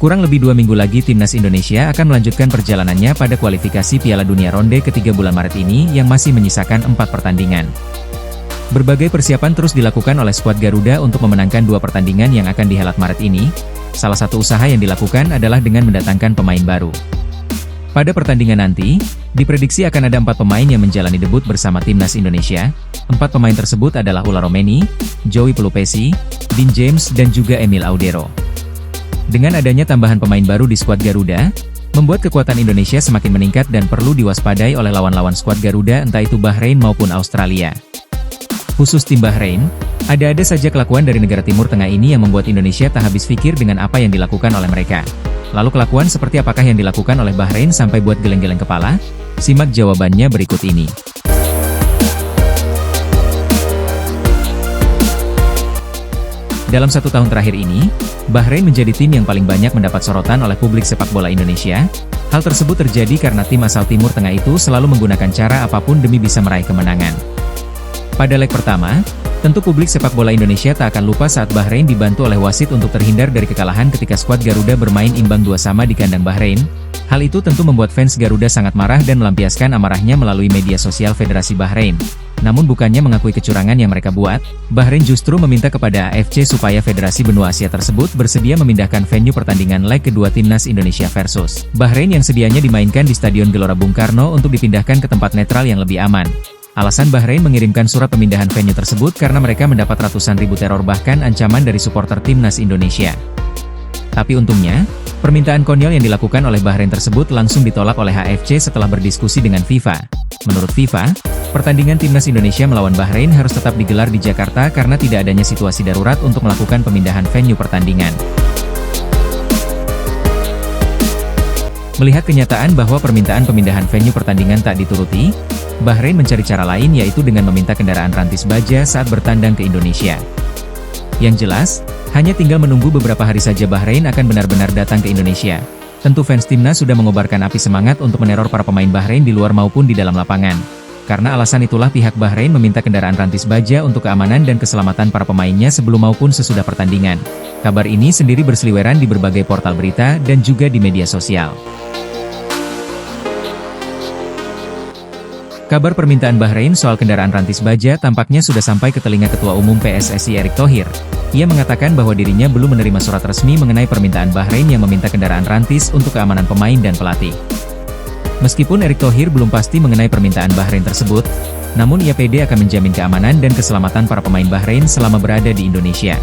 Kurang lebih 2 minggu lagi timnas Indonesia akan melanjutkan perjalanannya pada kualifikasi Piala Dunia ronde ketiga bulan Maret ini yang masih menyisakan 4 pertandingan. Berbagai persiapan terus dilakukan oleh skuad Garuda untuk memenangkan 2 pertandingan yang akan dihelat Maret ini. Salah satu usaha yang dilakukan adalah dengan mendatangkan pemain baru. Pada pertandingan nanti, diprediksi akan ada 4 pemain yang menjalani debut bersama timnas Indonesia. 4 pemain tersebut adalah Ula Romeni, Joey Pelupesi, Dean James dan juga Emil Audero. Dengan adanya tambahan pemain baru di skuad Garuda, membuat kekuatan Indonesia semakin meningkat dan perlu diwaspadai oleh lawan-lawan skuad Garuda entah itu Bahrain maupun Australia. Khusus tim Bahrain, ada-ada saja kelakuan dari negara Timur Tengah ini yang membuat Indonesia tak habis pikir dengan apa yang dilakukan oleh mereka. Lalu kelakuan seperti apakah yang dilakukan oleh Bahrain sampai buat geleng-geleng kepala? Simak jawabannya berikut ini. Dalam 1 tahun terakhir ini, Bahrain menjadi tim yang paling banyak mendapat sorotan oleh publik sepak bola Indonesia. Hal tersebut terjadi karena tim asal Timur Tengah itu selalu menggunakan cara apapun demi bisa meraih kemenangan. Pada leg pertama, tentu publik sepak bola Indonesia tak akan lupa saat Bahrain dibantu oleh wasit untuk terhindar dari kekalahan ketika skuad Garuda bermain imbang 2-2 di kandang Bahrain. Hal itu tentu membuat fans Garuda sangat marah dan melampiaskan amarahnya melalui media sosial Federasi Bahrain. Namun bukannya mengakui kecurangan yang mereka buat, Bahrain justru meminta kepada AFC supaya Federasi Benua Asia tersebut bersedia memindahkan venue pertandingan leg kedua timnas Indonesia versus Bahrain yang sedianya dimainkan di Stadion Gelora Bung Karno untuk dipindahkan ke tempat netral yang lebih aman. Alasan Bahrain mengirimkan surat pemindahan venue tersebut karena mereka mendapat ratusan ribu teror bahkan ancaman dari supporter timnas Indonesia. Tapi untungnya, permintaan konyol yang dilakukan oleh Bahrain tersebut langsung ditolak oleh AFC setelah berdiskusi dengan FIFA. Menurut FIFA, pertandingan timnas Indonesia melawan Bahrain harus tetap digelar di Jakarta karena tidak adanya situasi darurat untuk melakukan pemindahan venue pertandingan. Melihat kenyataan bahwa permintaan pemindahan venue pertandingan tak dituruti, Bahrain mencari cara lain yaitu dengan meminta kendaraan rantis baja saat bertandang ke Indonesia. Yang jelas, hanya tinggal menunggu beberapa hari saja Bahrain akan benar-benar datang ke Indonesia. Tentu fans timnas sudah mengobarkan api semangat untuk meneror para pemain Bahrain di luar maupun di dalam lapangan. Karena alasan itulah pihak Bahrain meminta kendaraan rantis baja untuk keamanan dan keselamatan para pemainnya sebelum maupun sesudah pertandingan. Kabar ini sendiri berseliweran di berbagai portal berita dan juga di media sosial. Kabar permintaan Bahrain soal kendaraan rantis baja tampaknya sudah sampai ke telinga Ketua Umum PSSI Erick Thohir. Ia mengatakan bahwa dirinya belum menerima surat resmi mengenai permintaan Bahrain yang meminta kendaraan rantis untuk keamanan pemain dan pelatih. Meskipun Erick Thohir belum pasti mengenai permintaan Bahrain tersebut, namun ia pede akan menjamin keamanan dan keselamatan para pemain Bahrain selama berada di Indonesia.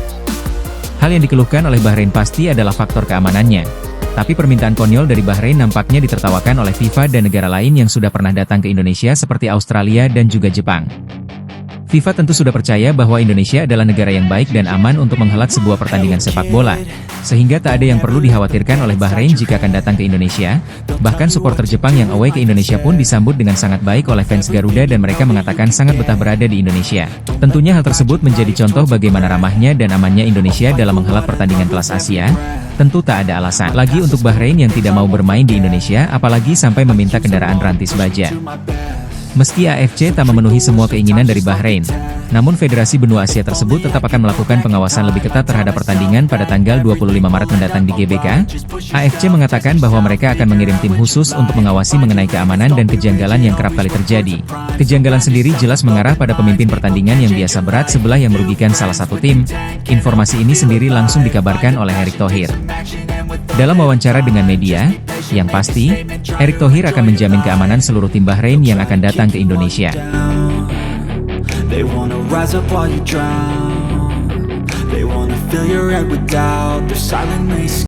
Hal yang dikeluhkan oleh Bahrain pasti adalah faktor keamanannya. Tapi permintaan konyol dari Bahrain nampaknya ditertawakan oleh FIFA dan negara lain yang sudah pernah datang ke Indonesia seperti Australia dan juga Jepang. FIFA tentu sudah percaya bahwa Indonesia adalah negara yang baik dan aman untuk menghelat sebuah pertandingan sepak bola, sehingga tak ada yang perlu dikhawatirkan oleh Bahrain jika akan datang ke Indonesia. Bahkan supporter Jepang yang away ke Indonesia pun disambut dengan sangat baik oleh fans Garuda dan mereka mengatakan sangat betah berada di Indonesia. Tentunya hal tersebut menjadi contoh bagaimana ramahnya dan amannya Indonesia dalam menghelat pertandingan kelas Asia. Tentu tak ada alasan lagi untuk Bahrain yang tidak mau bermain di Indonesia, apalagi sampai meminta kendaraan rantis baja. Meski AFC tak memenuhi semua keinginan dari Bahrain, namun Federasi Benua Asia tersebut tetap akan melakukan pengawasan lebih ketat terhadap pertandingan pada tanggal 25 Maret mendatang di GBK. AFC mengatakan bahwa mereka akan mengirim tim khusus untuk mengawasi mengenai keamanan dan kejanggalan yang kerap kali terjadi. Kejanggalan sendiri jelas mengarah pada pemimpin pertandingan yang biasa berat sebelah yang merugikan salah satu tim. Informasi ini sendiri langsung dikabarkan oleh Erick Thohir. Dalam wawancara dengan media, yang pasti, Erick Thohir akan menjamin keamanan seluruh tim Bahrain yang akan datang ke Indonesia. They wanna rise up while you drown. They wanna fill your head with doubt. They're silently